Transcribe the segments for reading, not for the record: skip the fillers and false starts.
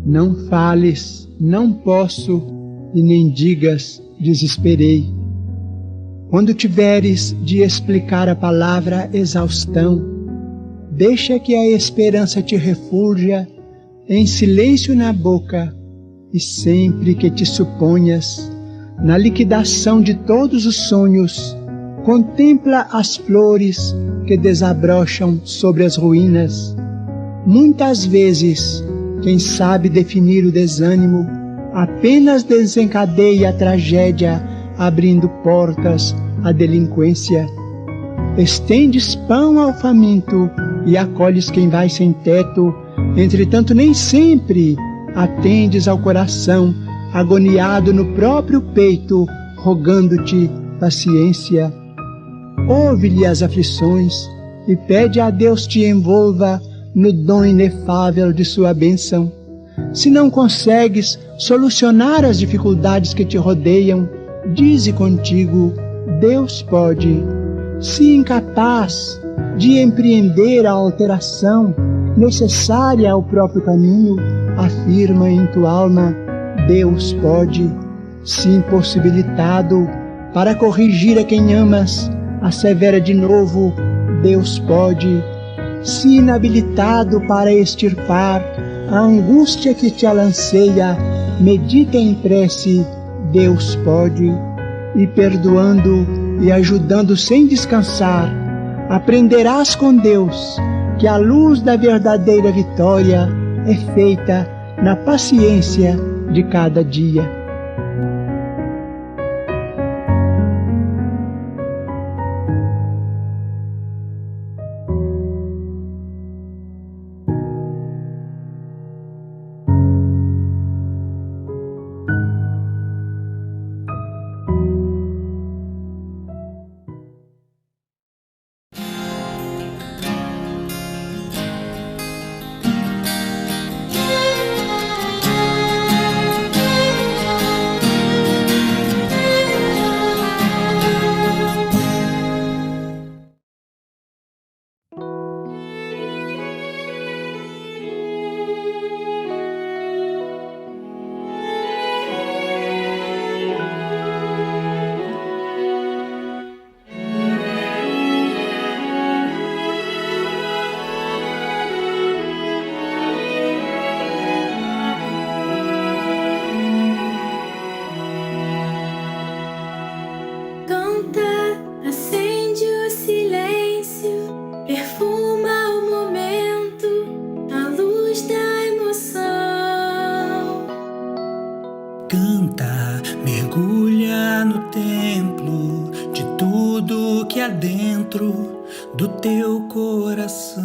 Não fales, não posso, e nem digas, desesperei. Quando tiveres de explicar a palavra exaustão, deixa que a esperança te refulja em silêncio na boca, e sempre que te suponhas na liquidação de todos os sonhos, contempla as flores que desabrocham sobre as ruínas. Muitas vezes, quem sabe definir o desânimo, apenas desencadeia a tragédia, abrindo portas à delinquência. Estendes pão ao faminto e acolhes quem vai sem teto, entretanto nem sempre atendes ao coração, agoniado no próprio peito, rogando-te paciência. Ouve-lhe as aflições e pede a Deus te envolva no dom inefável de sua bênção. Se não consegues solucionar as dificuldades que te rodeiam, dize contigo, Deus pode. Se incapaz de empreender a alteração necessária ao próprio caminho, afirma em tua alma, Deus pode. Se impossibilitado para corrigir a quem amas, assevera de novo, Deus pode. Se inabilitado para extirpar a angústia que te alanceia, medita em prece, Deus pode. E perdoando e ajudando sem descansar, aprenderás com Deus que a luz da verdadeira vitória é feita na paciência de cada dia. Canta, mergulha no templo de tudo que há dentro do teu coração.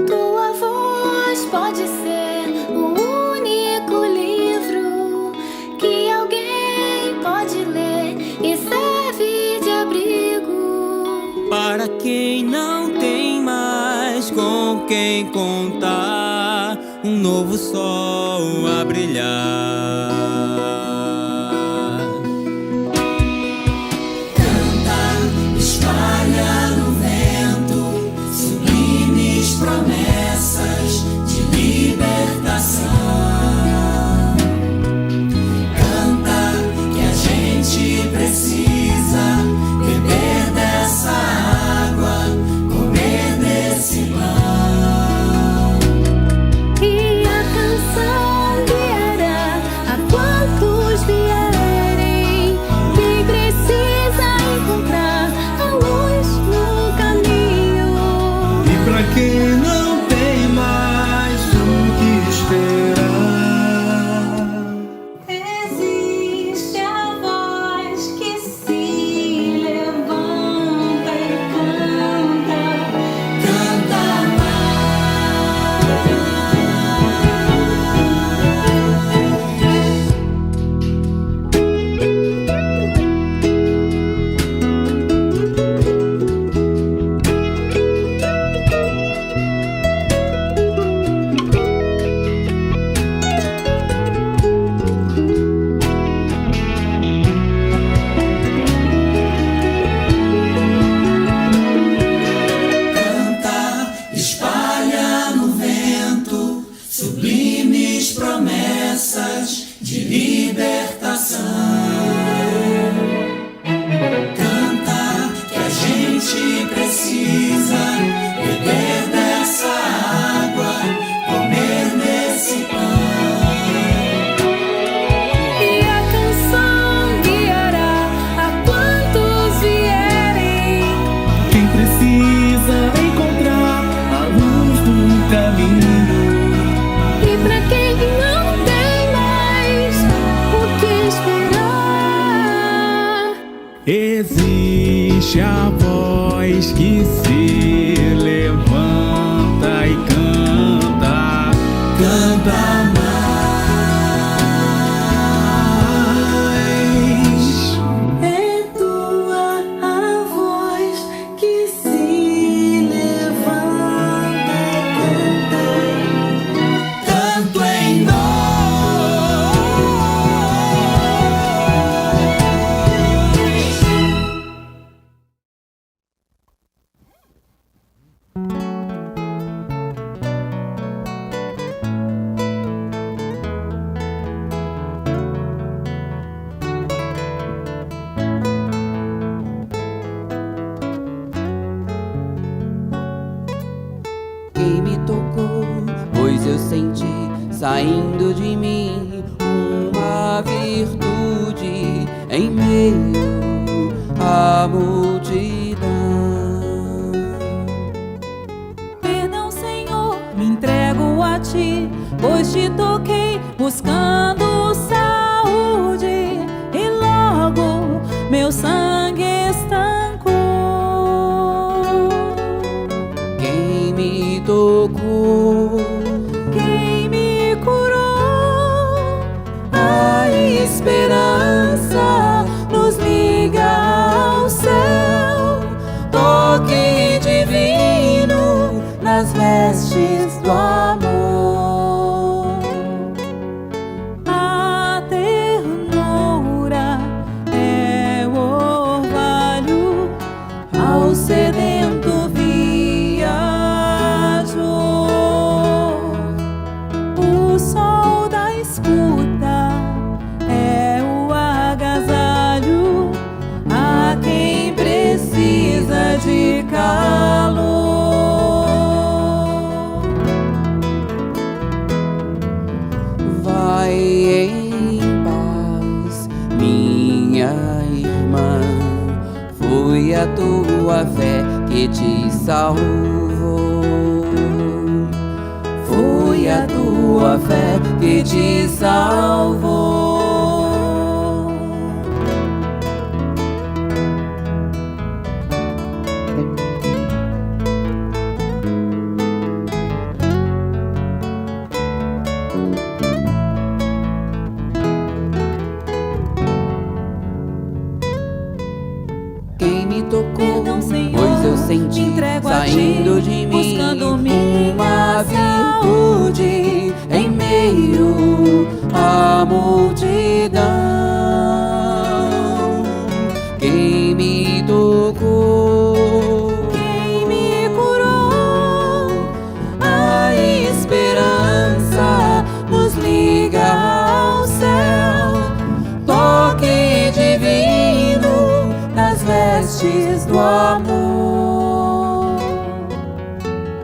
Tua voz pode ser o único livro que alguém pode ler e serve de abrigo para quem não tem mais com quem contar, um novo sol a brilhar. Canta, espalha no vento sublimes promessas de libertação. Canta que a gente precisa beber dessa água, comer desse pão. E a canção guiará a quantos sublimes promessas de libertação. Canta que a gente precisa beber dessa água, comer nesse pão. E a canção guiará a quantos vierem. Quem precisa encontrar a luz do caminho. E pra quem não tem mais o que esperar, Existe a voz que se levanta e canta, Canta mais. É tua a voz que se levanta e canta. Tanto em nós. Quem me tocou, pois eu senti saindo de mim uma virtude em meio à multidão. Perdão, Senhor, me entrego a ti, pois te toquei buscando saúde e logo meu sangue estancou. Quem me tocou, Quem me curou, a esperança nos liga ao céu. Toque divino nas vestes do amor. a ternura é o orvalho ao sedento viajou. O sol da escuta é o agasalho a quem precisa de calor. Vai em paz, minha irmã. Foi a tua fé que te salvou. Foi a tua fé que te salvou. Quem me tocou, Perdão, Senhor, pois eu senti me entrego a saindo ti, de mim buscando minha uma virtude em meio à multidão. Quem me tocou, Quem me curou, a esperança nos liga ao céu. Toque divino nas vestes do amor.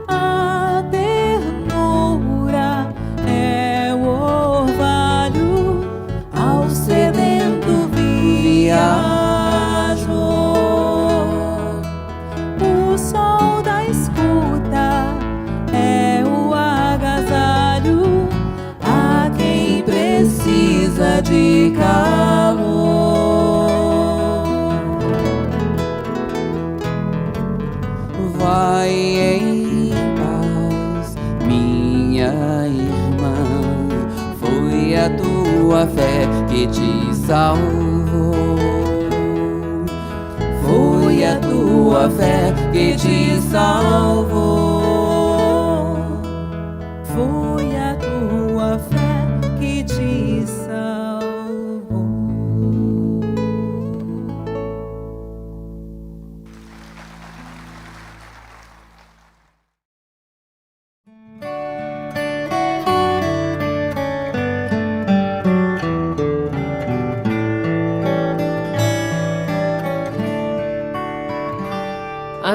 a ternura é o orvalho ao sedento viajou. O sol da escuta é o agasalho a quem precisa de calor. Vai em paz, minha irmã. Foi a tua fé que te salvou. Foi a tua fé que te salvou. Foi a tua fé que te salvou.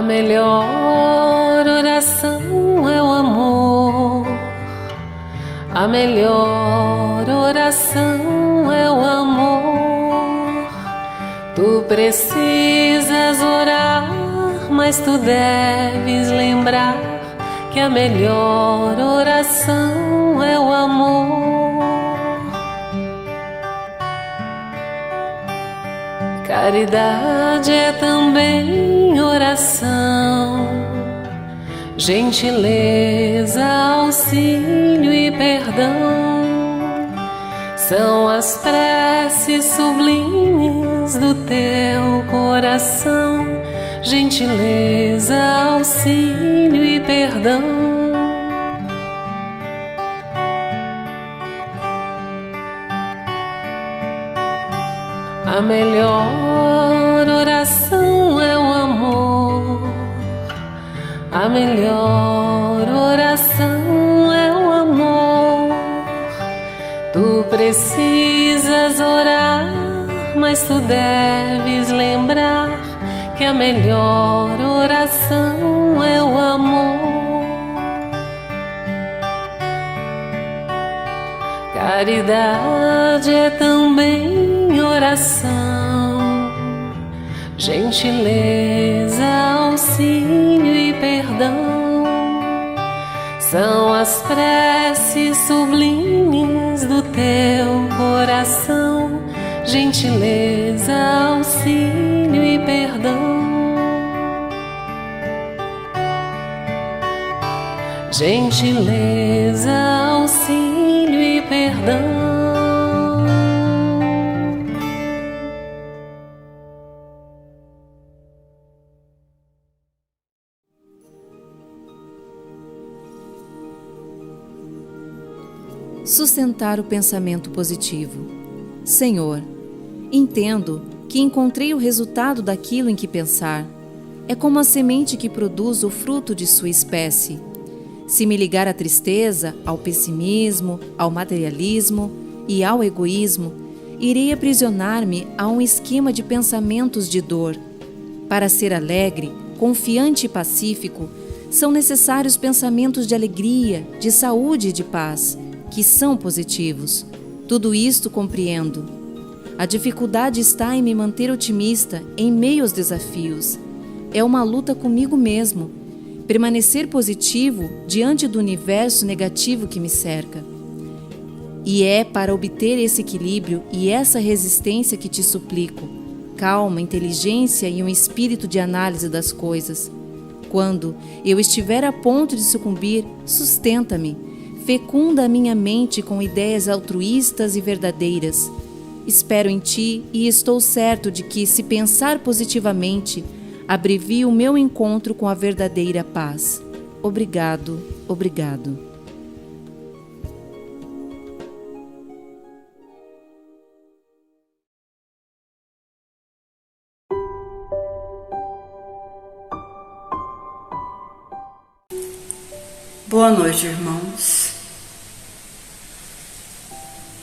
melhor oração é o amor. A melhor oração é o amor. Tu precisas orar, mas tu deves lembrar que a melhor oração é o amor. Caridade é também oração, gentileza, auxílio e perdão. São as preces sublimes do teu coração, gentileza, auxílio e perdão. A melhor oração é o amor. A melhor oração é o amor. Tu precisas orar, mas tu deves lembrar que a melhor oração é o amor. Caridade é também oração, gentileza, auxílio e perdão. São as preces sublimes do teu coração, gentileza, auxílio e perdão. Gentileza, auxílio e perdão. Sustentar o pensamento positivo. Senhor, entendo que encontrei o resultado daquilo em que pensar. É como a semente que produz o fruto de sua espécie. Se me ligar à tristeza, ao pessimismo, ao materialismo e ao egoísmo, irei aprisionar-me a um esquema de pensamentos de dor. Para ser alegre, confiante e pacífico, são necessários pensamentos de alegria, de saúde e de paz, que são positivos. Tudo isto compreendo. A dificuldade está em me manter otimista em meio aos desafios. É uma luta comigo mesmo. Permanecer positivo diante do universo negativo que me cerca. E é para obter esse equilíbrio e essa resistência que te suplico, calma, inteligência e um espírito de análise das coisas. Quando eu estiver a ponto de sucumbir, sustenta-me, fecunda a minha mente com ideias altruístas e verdadeiras. Espero em ti e estou certo de que, se pensar positivamente, abrevio o meu encontro com a verdadeira paz. Obrigado, obrigado. Boa noite, irmãos.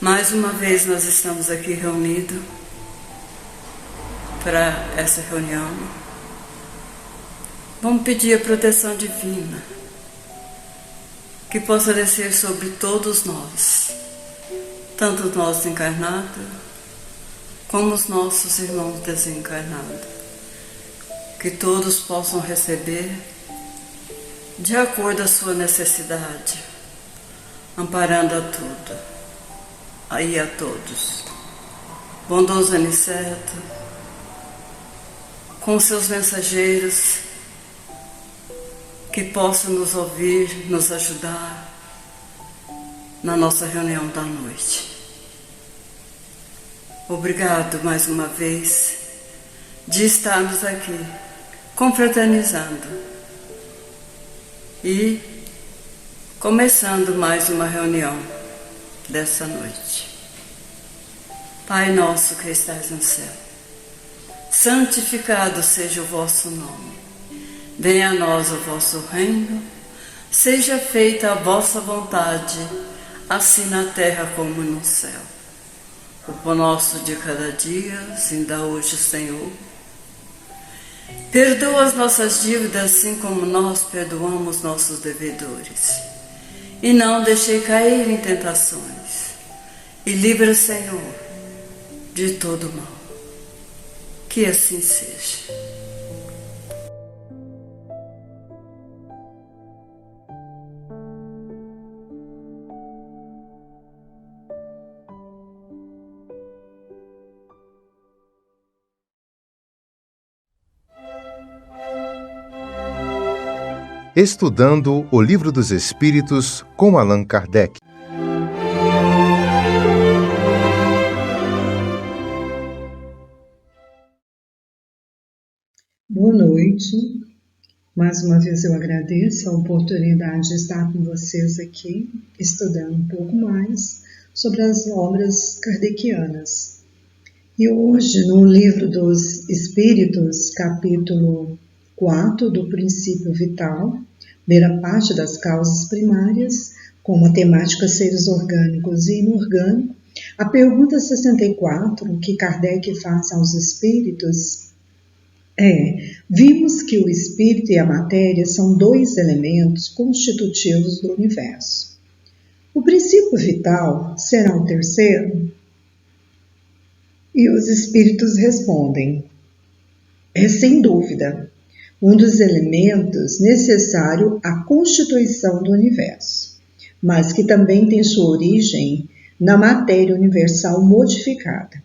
Mais uma vez nós estamos aqui reunidos para essa reunião. Vamos pedir a proteção divina que possa descer sobre todos nós, tanto nós encarnados como os nossos irmãos desencarnados, que todos possam receber de acordo à sua necessidade, amparando a tudo, aí a todos. Bondoso Aniceto, com seus mensageiros, que possam nos ouvir, nos ajudar na nossa reunião da noite. Obrigado mais uma vez de estarmos aqui confraternizando e começando mais uma reunião dessa noite. Pai nosso que estais no céu, santificado seja o vosso nome. Venha a nós o vosso reino, seja feita a vossa vontade, assim na terra como no céu. O pão nosso de cada dia, nos dá hoje, Senhor. Perdoa as nossas dívidas assim como nós perdoamos nossos devedores. E não deixei cair em tentações. E livra, Senhor, de todo mal. Que assim seja. Estudando o Livro dos Espíritos com Allan Kardec. Boa noite. Mais uma vez eu agradeço a oportunidade de estar com vocês aqui, estudando um pouco mais sobre as obras kardecianas. E hoje, no Livro dos Espíritos, capítulo 4 do Princípio Vital, primeira parte das causas primárias, como a temática seres orgânicos e inorgânicos, a pergunta 64 que Kardec faz aos espíritos vimos que o espírito e a matéria são dois elementos constitutivos do universo. O princípio vital será o terceiro? E os espíritos respondem, sem dúvida, um dos elementos necessário à constituição do universo, mas que também tem sua origem na matéria universal modificada.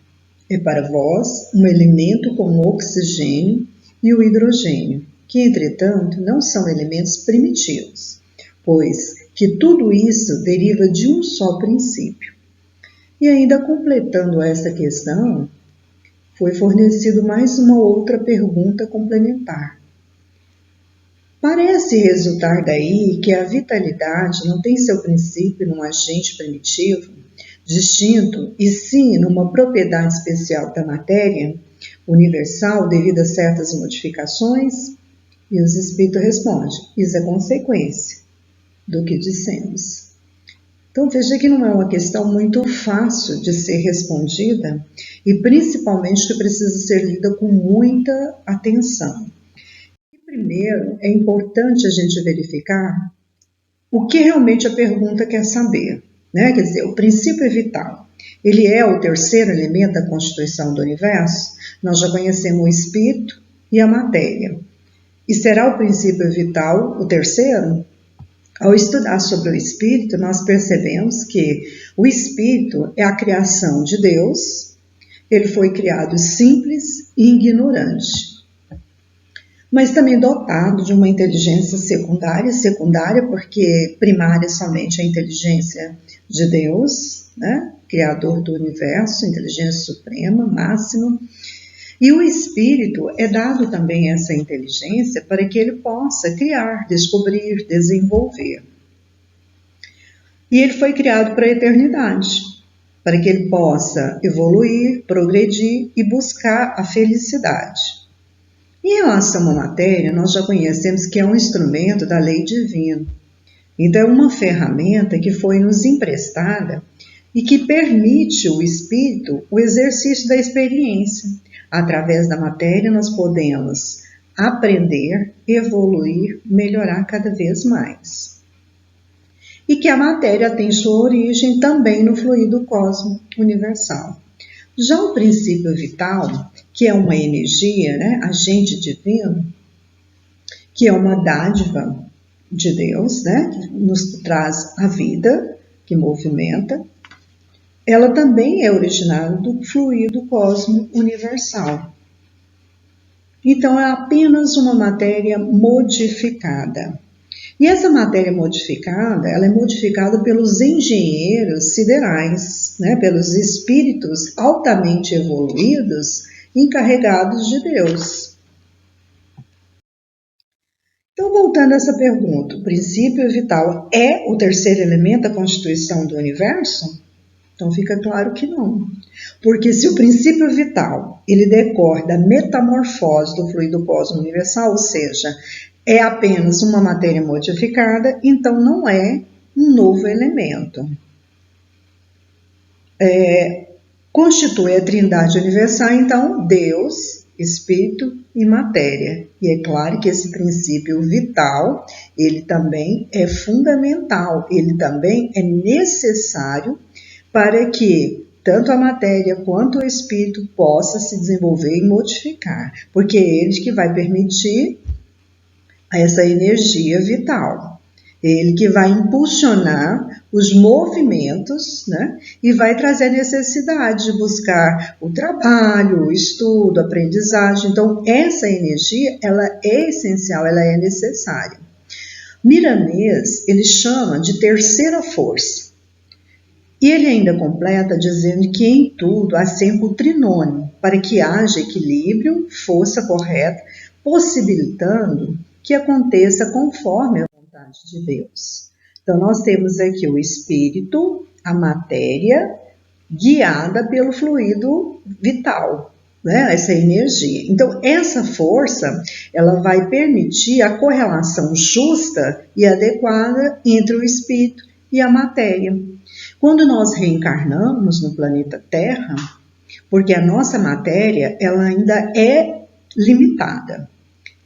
É para vós um elemento como o oxigênio e o hidrogênio, que, entretanto, não são elementos primitivos, pois que tudo isso deriva de um só princípio. E ainda completando essa questão, foi fornecido mais uma outra pergunta complementar. Parece resultar daí que a vitalidade não tem seu princípio num agente primitivo, distinto, e sim numa propriedade especial da matéria universal devido a certas modificações? E os espíritos respondem, isso é consequência do que dissemos. Então veja que não é uma questão muito fácil de ser respondida e principalmente que precisa ser lida com muita atenção. Primeiro, é importante a gente verificar o que realmente a pergunta quer saber, né? Quer dizer, o princípio vital, ele é o terceiro elemento da constituição do universo? Nós já conhecemos o espírito e a matéria. E será o princípio vital o terceiro? Ao estudar sobre o espírito, nós percebemos que o espírito é a criação de Deus, ele foi criado simples e ignorante, mas também dotado de uma inteligência secundária porque primária somente a inteligência de Deus, né? Criador do universo, inteligência suprema, máxima. E o espírito é dado também essa inteligência para que ele possa criar, descobrir, desenvolver. E ele foi criado para a eternidade, para que ele possa evoluir, progredir e buscar a felicidade. Em relação à matéria, nós já conhecemos que é um instrumento da lei divina. Então, é uma ferramenta que foi nos emprestada e que permite ao espírito o exercício da experiência. Através da matéria, nós podemos aprender, evoluir, melhorar cada vez mais. E que a matéria tem sua origem também no fluido cósmico universal. Já o princípio vital, que é uma energia, né, agente divino, que é uma dádiva de Deus, né, que nos traz a vida, que movimenta, ela também é originária do fluido cósmico universal. Então, é apenas uma matéria modificada. E essa matéria modificada, ela é modificada pelos engenheiros siderais, né, pelos espíritos altamente evoluídos, encarregados de Deus. Então, voltando a essa pergunta, o princípio vital é o terceiro elemento da constituição do universo? Então, fica claro que não. Porque se o princípio vital, ele decorre da metamorfose do fluido cósmico universal, ou seja, é apenas uma matéria modificada, então não é um novo elemento. Constitui a Trindade Universal, então, Deus espírito e matéria. E é claro que esse princípio vital, ele também é fundamental, ele também é necessário para que tanto a matéria quanto o espírito possa se desenvolver e modificar, porque é ele que vai permitir essa energia vital. Ele que vai impulsionar os movimentos, né? E vai trazer a necessidade de buscar o trabalho, o estudo, a aprendizagem. Então, essa energia, ela é essencial, ela é necessária. Miramês, ele chama de terceira força. E ele ainda completa dizendo que em tudo há sempre o trinômio, para que haja equilíbrio, força correta, possibilitando que aconteça conforme a vontade de Deus. Então, nós temos aqui o espírito, a matéria, guiada pelo fluido vital, né? Essa energia. Então, essa força, ela vai permitir a correlação justa e adequada entre o espírito e a matéria. Quando nós reencarnamos no planeta Terra, porque a nossa matéria, ela ainda é limitada.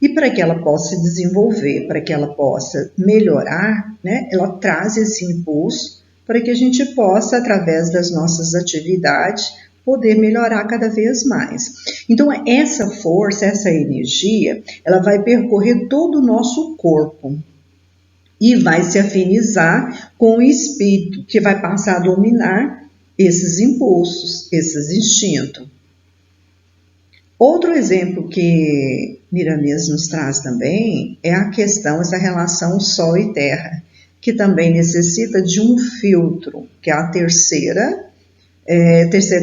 E para que ela possa se desenvolver, para que ela possa melhorar, né, ela traz esse impulso para que a gente possa, através das nossas atividades, poder melhorar cada vez mais. Então, essa força, essa energia, ela vai percorrer todo o nosso corpo e vai se afinizar com o espírito, que vai passar a dominar esses impulsos, esses instintos. Outro exemplo que Miramês nos traz também é a questão, essa relação Sol e Terra, que também necessita de um filtro, que é a terceiro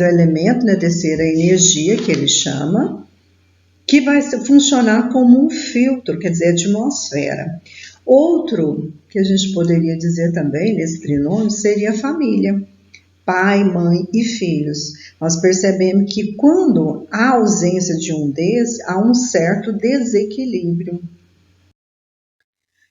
elemento, né, terceira energia que ele chama, que vai funcionar como um filtro, quer dizer, a atmosfera. Outro que a gente poderia dizer também nesse trinômio seria a família. Pai, mãe e filhos. Nós percebemos que quando há ausência de um desses, há um certo desequilíbrio.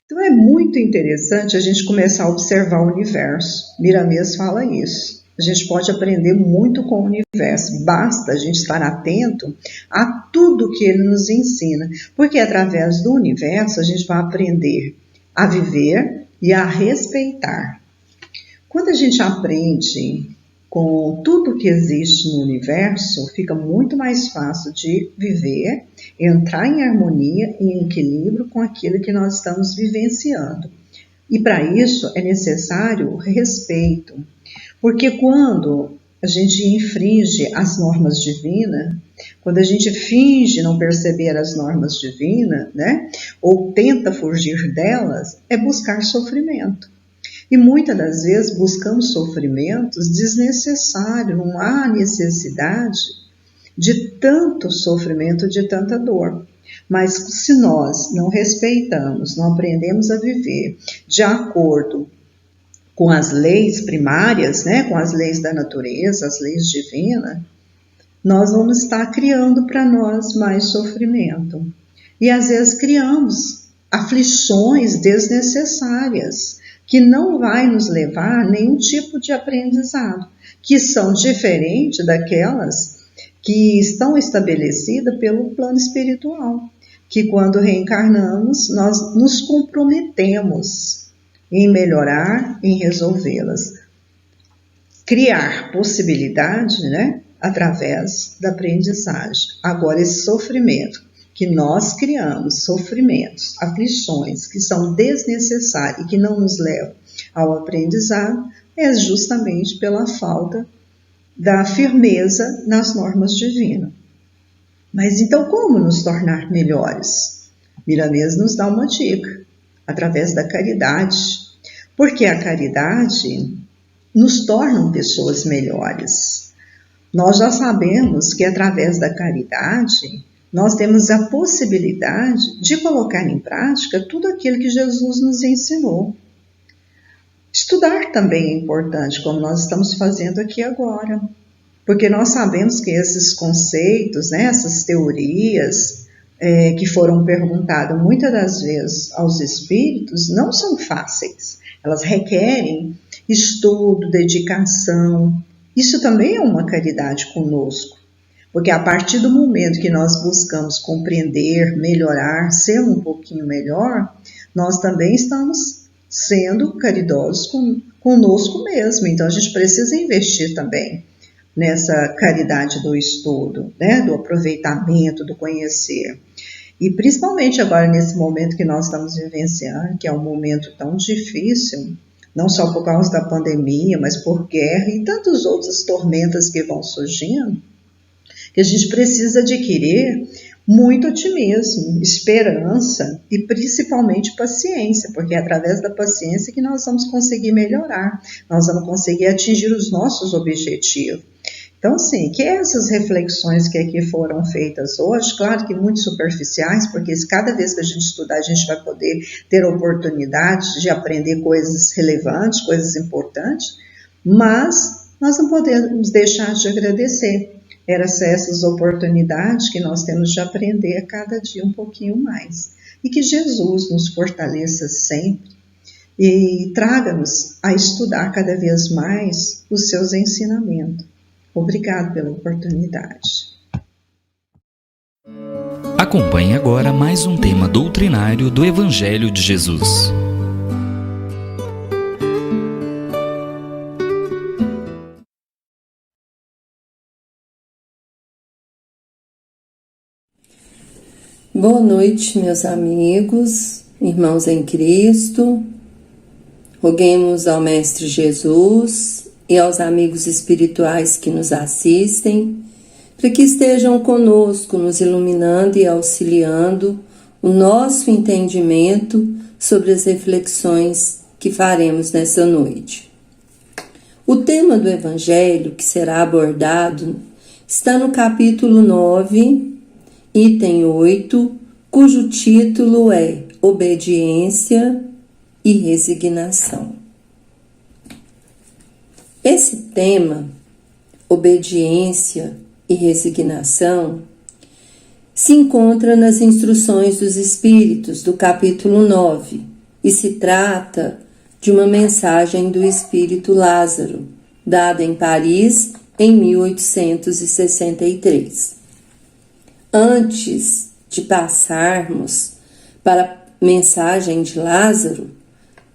Então é muito interessante a gente começar a observar o universo. Miramês fala isso. A gente pode aprender muito com o universo. Basta a gente estar atento a tudo que ele nos ensina. Porque através do universo a gente vai aprender a viver e a respeitar. Quando a gente aprende com tudo que existe no universo, fica muito mais fácil de viver, entrar em harmonia e em equilíbrio com aquilo que nós estamos vivenciando. E para isso é necessário respeito, porque quando a gente infringe as normas divinas, quando a gente finge não perceber as normas divinas, né, ou tenta fugir delas, é buscar sofrimento. E muitas das vezes buscamos sofrimentos desnecessários, não há necessidade de tanto sofrimento, de tanta dor. Mas se nós não respeitamos, não aprendemos a viver de acordo com as leis primárias, né, com as leis da natureza, as leis divinas, nós vamos estar criando para nós mais sofrimento. E às vezes criamos aflições desnecessárias, que não vai nos levar a nenhum tipo de aprendizado, que são diferentes daquelas que estão estabelecidas pelo plano espiritual, que quando reencarnamos, nós nos comprometemos em melhorar, em resolvê-las. Criar possibilidade, né, através da aprendizagem. Agora, esse sofrimento que nós criamos, sofrimentos, aflições que são desnecessários e que não nos levam ao aprendizado, é justamente pela falta da firmeza nas normas divinas. Mas então como nos tornar melhores? Miramês nos dá uma dica, através da caridade, porque a caridade nos torna pessoas melhores. Nós já sabemos que através da caridade nós temos a possibilidade de colocar em prática tudo aquilo que Jesus nos ensinou. Estudar também é importante, como nós estamos fazendo aqui agora, porque nós sabemos que esses conceitos, né, essas teorias que foram perguntadas muitas das vezes aos espíritos, não são fáceis. Elas requerem estudo, dedicação. Isso também é uma caridade conosco. Porque a partir do momento que nós buscamos compreender, melhorar, ser um pouquinho melhor, nós também estamos sendo caridosos conosco mesmo. Então a gente precisa investir também nessa caridade do estudo, né? Do aproveitamento, do conhecer. E principalmente agora nesse momento que nós estamos vivenciando, que é um momento tão difícil, não só por causa da pandemia, mas por guerra e tantas outras tormentas que vão surgindo, que a gente precisa adquirir muito otimismo, esperança e principalmente paciência, porque é através da paciência que nós vamos conseguir melhorar, nós vamos conseguir atingir os nossos objetivos. Então, assim, que essas reflexões que aqui foram feitas hoje, claro que muito superficiais, porque cada vez que a gente estudar, a gente vai poder ter oportunidade de aprender coisas relevantes, coisas importantes, mas nós não podemos deixar de agradecer. Eram essas oportunidades que nós temos de aprender a cada dia um pouquinho mais. E que Jesus nos fortaleça sempre e traga-nos a estudar cada vez mais os seus ensinamentos. Obrigado pela oportunidade. Acompanhe agora mais um tema doutrinário do Evangelho de Jesus. Boa noite, meus amigos, irmãos em Cristo. Roguemos ao Mestre Jesus e aos amigos espirituais que nos assistem, para que estejam conosco, nos iluminando e auxiliando o nosso entendimento sobre as reflexões que faremos nessa noite. O tema do Evangelho que será abordado está no capítulo 9, item 8, cujo título é Obediência e Resignação. Esse tema, obediência e resignação, se encontra nas instruções dos Espíritos do capítulo 9 e se trata de uma mensagem do Espírito Lázaro, dada em Paris em 1863. Antes de passarmos para a mensagem de Lázaro,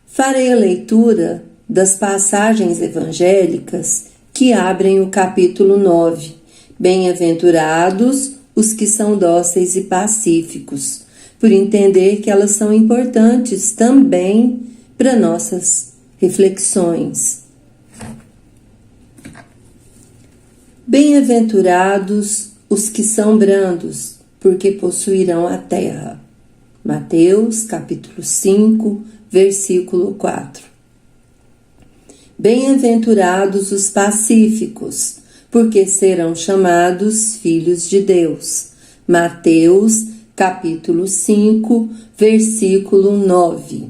farei a leitura das passagens evangélicas que abrem o capítulo 9. Bem-aventurados os que são dóceis e pacíficos, por entender que elas são importantes também para nossas reflexões. Bem-aventurados os que são brandos, porque possuirão a terra. Mateus, capítulo 5, versículo 4. Bem-aventurados os pacíficos, porque serão chamados filhos de Deus. Mateus, capítulo 5, versículo 9.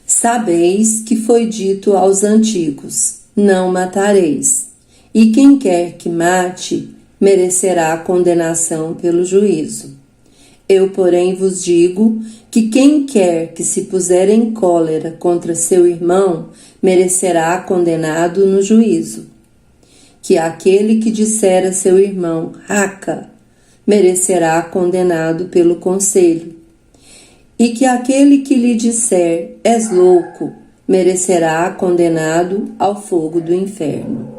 Sabeis que foi dito aos antigos: não matareis, e quem quer que mate, merecerá condenação pelo juízo. Eu, porém, vos digo que quem quer que se puser em cólera contra seu irmão, merecerá condenado no juízo. Que aquele que disser a seu irmão, raca, merecerá condenado pelo conselho. E que aquele que lhe disser, és louco, merecerá condenado ao fogo do inferno.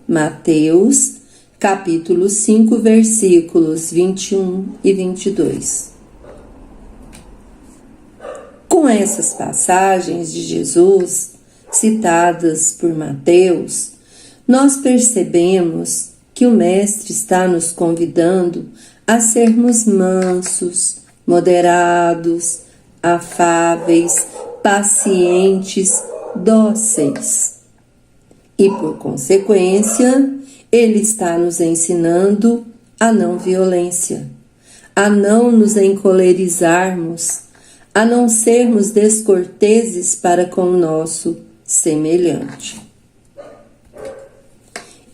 Mateus, capítulo 5, versículos 21 e 22. Com essas passagens de Jesus, citadas por Mateus, nós percebemos que o Mestre está nos convidando a sermos mansos, moderados, afáveis, pacientes, dóceis. E, por consequência, Ele está nos ensinando a não violência, a não nos encolerizarmos, a não sermos descorteses para com o nosso semelhante.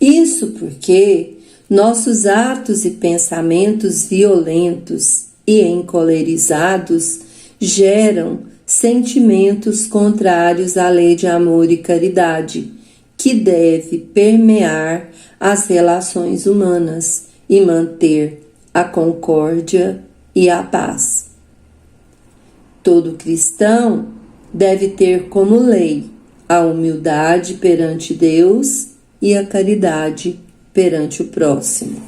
Isso porque nossos atos e pensamentos violentos e encolerizados geram sentimentos contrários à lei de amor e caridade, que deve permear as relações humanas e manter a concórdia e a paz. Todo cristão deve ter como lei a humildade perante Deus e a caridade perante o próximo.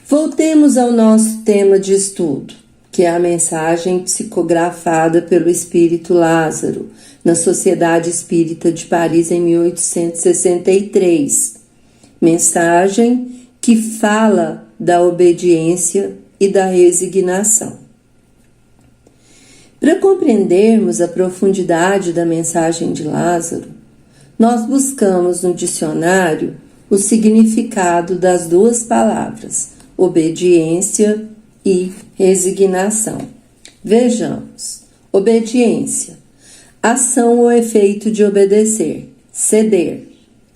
Voltemos ao nosso tema de estudo, que é a mensagem psicografada pelo Espírito Lázaro na Sociedade Espírita de Paris em 1863. Mensagem que fala da obediência e da resignação. Para compreendermos a profundidade da mensagem de Lázaro, nós buscamos no dicionário o significado das duas palavras, obediência e resignação. Vejamos. Obediência: ação ou efeito de obedecer, ceder,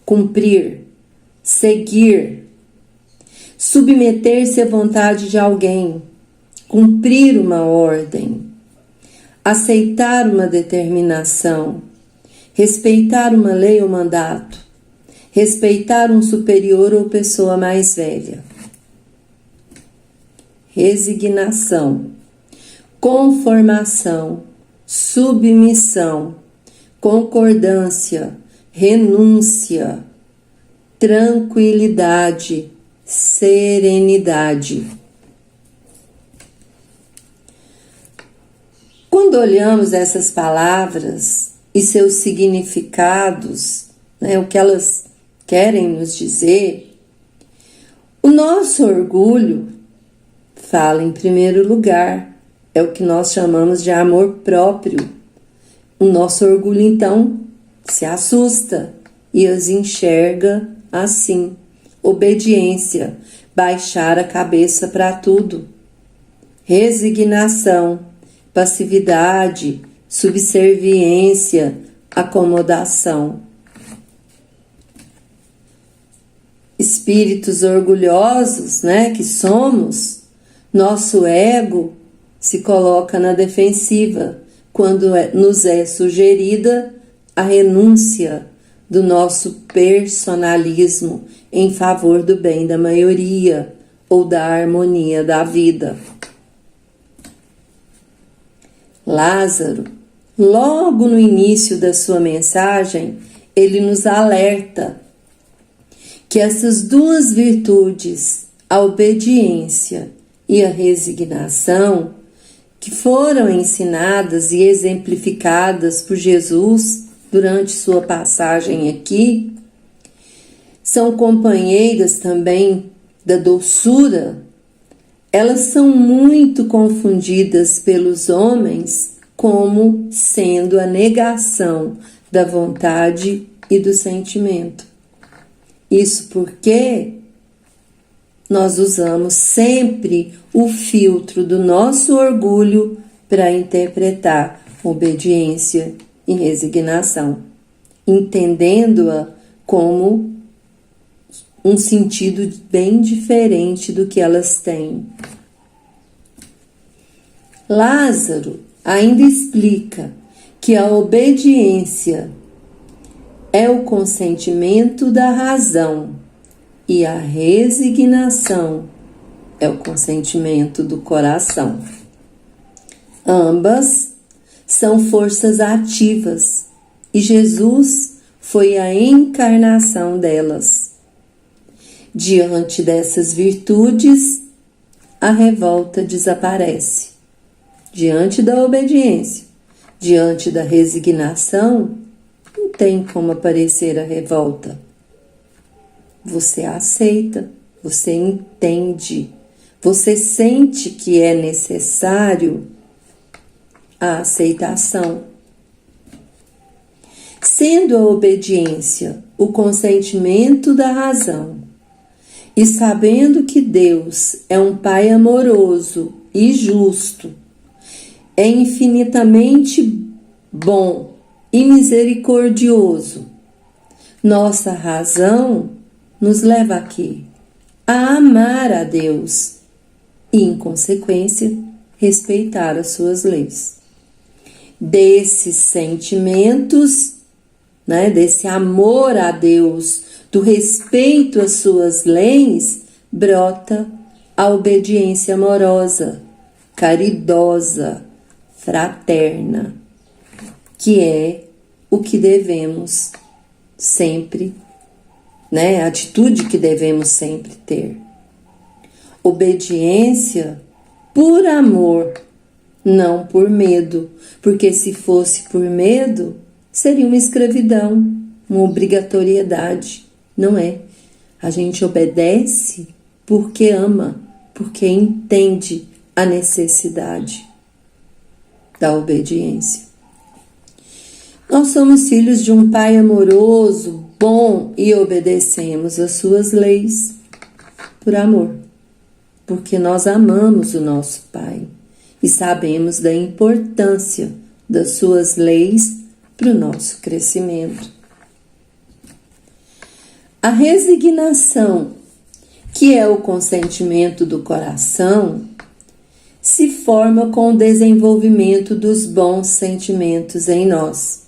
cumprir, seguir, submeter-se à vontade de alguém, cumprir uma ordem, aceitar uma determinação, respeitar uma lei ou mandato, respeitar um superior ou pessoa mais velha. Resignação: conformação, submissão, concordância, renúncia, tranquilidade, serenidade. Quando olhamos essas palavras e seus significados, o que elas querem nos dizer, o nosso orgulho fala em primeiro lugar, é o que nós chamamos de amor próprio. O nosso orgulho, então, se assusta e as enxerga assim. Obediência: baixar a cabeça para tudo. Resignação: passividade, subserviência, acomodação. Espíritos orgulhosos, que somos, nosso ego se coloca na defensiva quando nos é sugerida a renúncia do nosso personalismo em favor do bem da maioria ou da harmonia da vida. Lázaro, logo no início da sua mensagem, ele nos alerta que essas duas virtudes, a obediência e a resignação, que foram ensinadas e exemplificadas por Jesus durante sua passagem aqui, são companheiras também da doçura. Elas são muito confundidas pelos homens como sendo a negação da vontade e do sentimento. Isso porque nós usamos sempre o filtro do nosso orgulho para interpretar obediência e resignação, entendendo-a como um sentido bem diferente do que elas têm. Lázaro ainda explica que a obediência é o consentimento da razão e a resignação é o consentimento do coração. Ambas são forças ativas e Jesus foi a encarnação delas. Diante dessas virtudes, a revolta desaparece. Diante da obediência, diante da resignação, não tem como aparecer a revolta. Você aceita, você entende, você sente que é necessário a aceitação. Sendo a obediência o consentimento da razão e sabendo que Deus é um Pai amoroso e justo, é infinitamente bom e misericordioso, nossa razão nos leva aqui a amar a Deus e, em consequência, respeitar as suas leis. Desses sentimentos, desse amor a Deus, do respeito às suas leis, brota a obediência amorosa, caridosa, fraterna, que é o que devemos sempre, a atitude que devemos sempre ter. Obediência por amor, não por medo, porque se fosse por medo, seria uma escravidão, uma obrigatoriedade, não é? A gente obedece porque ama, porque entende a necessidade da obediência. Nós somos filhos de um Pai amoroso, bom, e obedecemos às suas leis por amor, porque nós amamos o nosso Pai e sabemos da importância das suas leis para o nosso crescimento. A resignação, que é o consentimento do coração, se forma com o desenvolvimento dos bons sentimentos em nós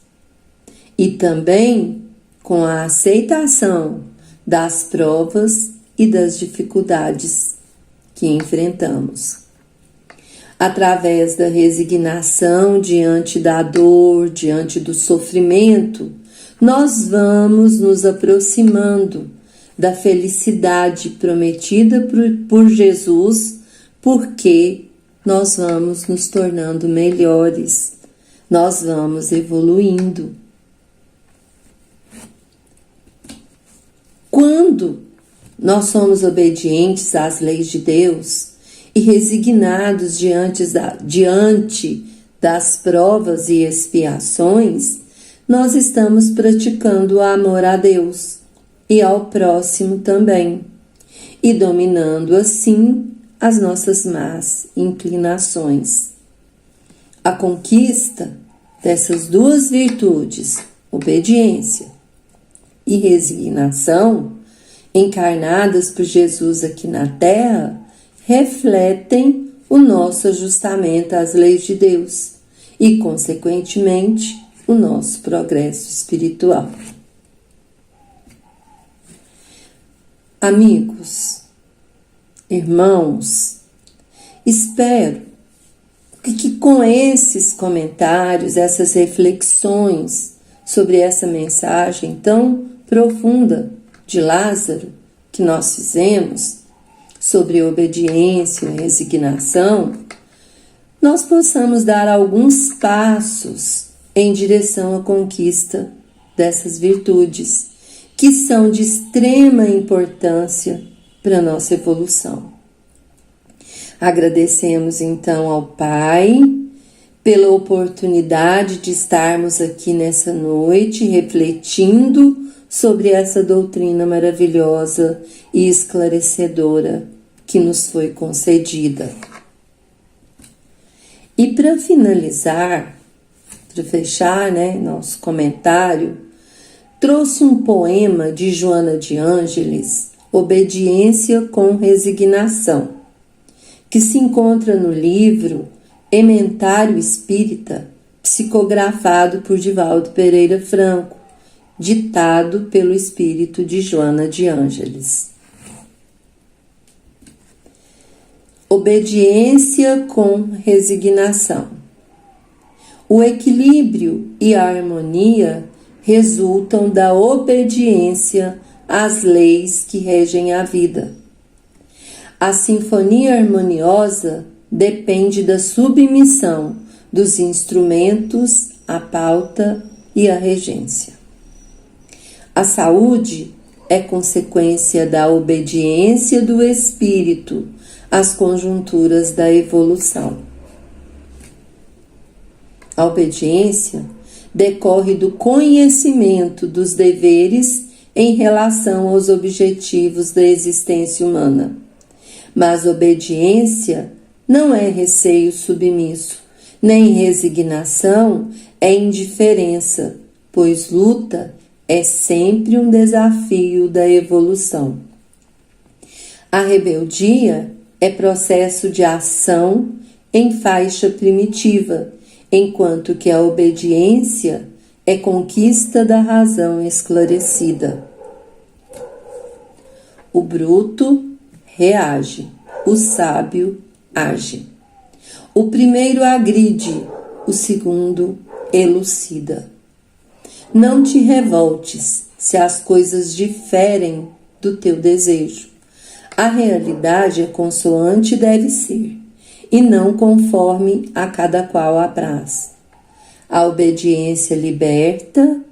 e também com a aceitação das provas e das dificuldades que enfrentamos. Através da resignação diante da dor, diante do sofrimento, nós vamos nos aproximando da felicidade prometida por Jesus, porque nós vamos nos tornando melhores, nós vamos evoluindo. Quando nós somos obedientes às leis de Deus e resignados diante das provas e expiações, nós estamos praticando o amor a Deus e ao próximo também, e dominando assim as nossas más inclinações. A conquista dessas duas virtudes, obediência e resignação, encarnadas por Jesus aqui na Terra, refletem o nosso ajustamento às leis de Deus e, consequentemente, o nosso progresso espiritual. Amigos, irmãos, espero que com esses comentários, essas reflexões sobre essa mensagem tão profunda de Lázaro que nós fizemos sobre obediência e resignação, nós possamos dar alguns passos em direção à conquista dessas virtudes, que são de extrema importância para a nossa evolução. Agradecemos então ao Pai pela oportunidade de estarmos aqui nessa noite refletindo sobre essa doutrina maravilhosa e esclarecedora que nos foi concedida. E para finalizar, para fechar nosso comentário, trouxe um poema de Joana de Ângeles, Obediência com Resignação, que se encontra no livro Ementário Espírita, psicografado por Divaldo Pereira Franco, ditado pelo espírito de Joana de Ângeles. Obediência com resignação. O equilíbrio e a harmonia resultam da obediência às leis que regem a vida. A sinfonia harmoniosa depende da submissão dos instrumentos à pauta e à regência. A saúde é consequência da obediência do espírito às conjunturas da evolução. A obediência decorre do conhecimento dos deveres em relação aos objetivos da existência humana. Mas obediência não é receio submisso, nem resignação é indiferença, pois luta é sempre um desafio da evolução. A rebeldia é processo de ação em faixa primitiva, enquanto que a obediência é conquista da razão esclarecida. O bruto reage, o sábio age. O primeiro agride, o segundo elucida. Não te revoltes se as coisas diferem do teu desejo. A realidade é consoante deve ser, e não conforme a cada qual apraz. A obediência liberta,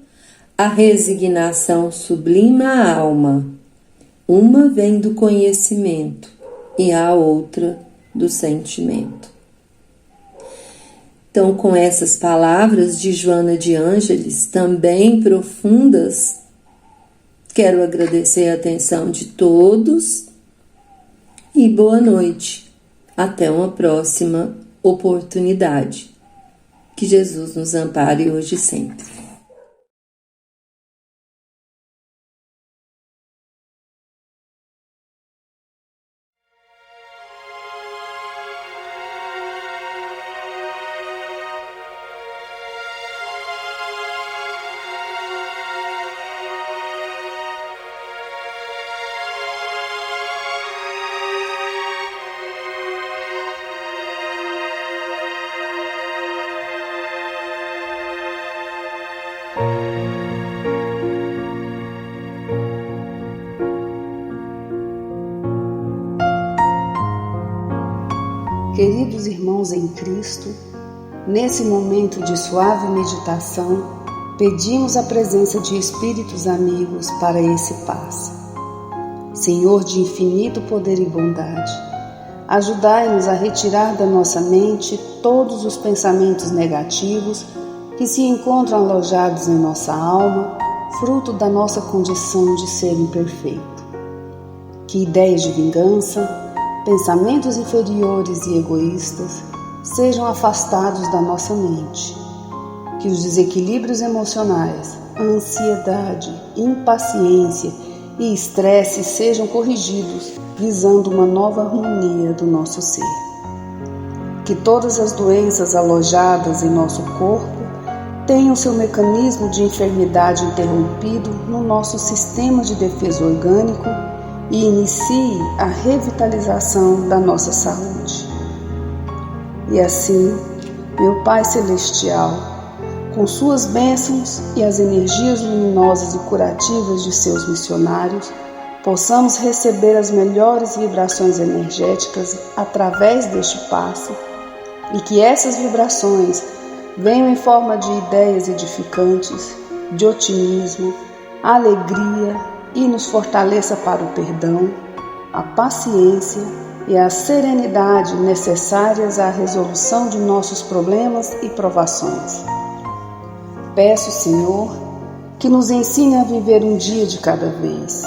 a resignação sublima a alma. Uma vem do conhecimento e a outra do sentimento. Então, com essas palavras de Joana de Ângeles, também profundas, quero agradecer a atenção de todos e boa noite. Até uma próxima oportunidade. Que Jesus nos ampare hoje e sempre. Queridos irmãos em Cristo, nesse momento de suave meditação, pedimos a presença de espíritos amigos para esse passe. Senhor de infinito poder e bondade, ajudai-nos a retirar da nossa mente todos os pensamentos negativos que se encontram alojados em nossa alma, fruto da nossa condição de ser imperfeito. Que ideias de vingança, pensamentos inferiores e egoístas sejam afastados da nossa mente. Que os desequilíbrios emocionais, ansiedade, impaciência e estresse sejam corrigidos, visando uma nova harmonia do nosso ser. Que todas as doenças alojadas em nosso corpo tenham seu mecanismo de enfermidade interrompido no nosso sistema de defesa orgânico e inicie a revitalização da nossa saúde. E assim, meu Pai Celestial, com suas bênçãos e as energias luminosas e curativas de seus missionários, possamos receber as melhores vibrações energéticas através deste passe e que essas vibrações venham em forma de ideias edificantes, de otimismo, alegria, e nos fortaleça para o perdão, a paciência e a serenidade necessárias à resolução de nossos problemas e provações. Peço, Senhor, que nos ensine a viver um dia de cada vez,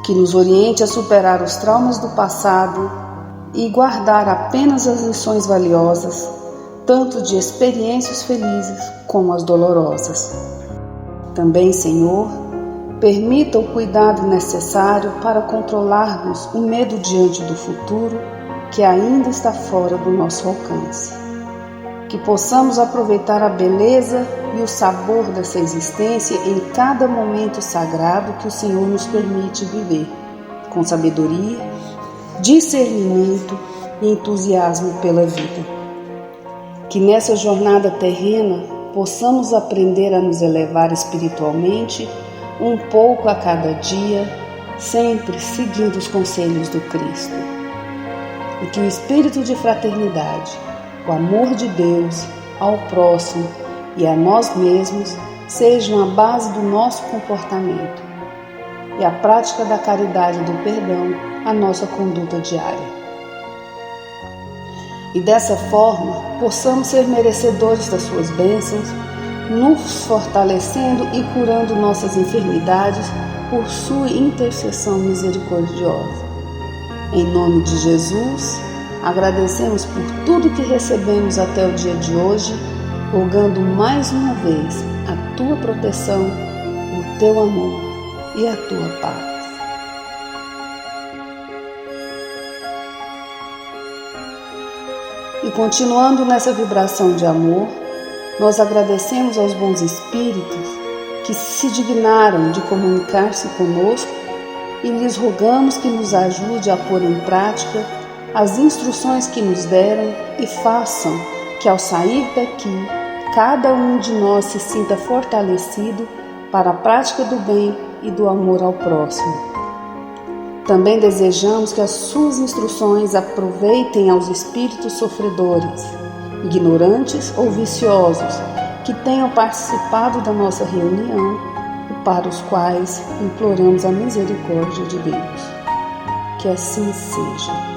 que nos oriente a superar os traumas do passado e guardar apenas as lições valiosas, tanto de experiências felizes como as dolorosas. Também, Senhor, permita o cuidado necessário para controlarmos o medo diante do futuro que ainda está fora do nosso alcance. Que possamos aproveitar a beleza e o sabor dessa existência em cada momento sagrado que o Senhor nos permite viver, com sabedoria, discernimento e entusiasmo pela vida. Que nessa jornada terrena possamos aprender a nos elevar espiritualmente um pouco a cada dia, sempre seguindo os conselhos do Cristo. E que o espírito de fraternidade, o amor de Deus ao próximo e a nós mesmos sejam a base do nosso comportamento e a prática da caridade e do perdão a nossa conduta diária. E dessa forma possamos ser merecedores das suas bênçãos, nos fortalecendo e curando nossas enfermidades por sua intercessão misericordiosa. Em nome de Jesus, agradecemos por tudo que recebemos até o dia de hoje, rogando mais uma vez a tua proteção, o teu amor e a tua paz. E continuando nessa vibração de amor, nós agradecemos aos bons espíritos que se dignaram de comunicar-se conosco e lhes rogamos que nos ajude a pôr em prática as instruções que nos deram e façam que, ao sair daqui, cada um de nós se sinta fortalecido para a prática do bem e do amor ao próximo. Também desejamos que as suas instruções aproveitem aos espíritos sofredores, ignorantes ou viciosos, que tenham participado da nossa reunião e para os quais imploramos a misericórdia de Deus. Que assim seja.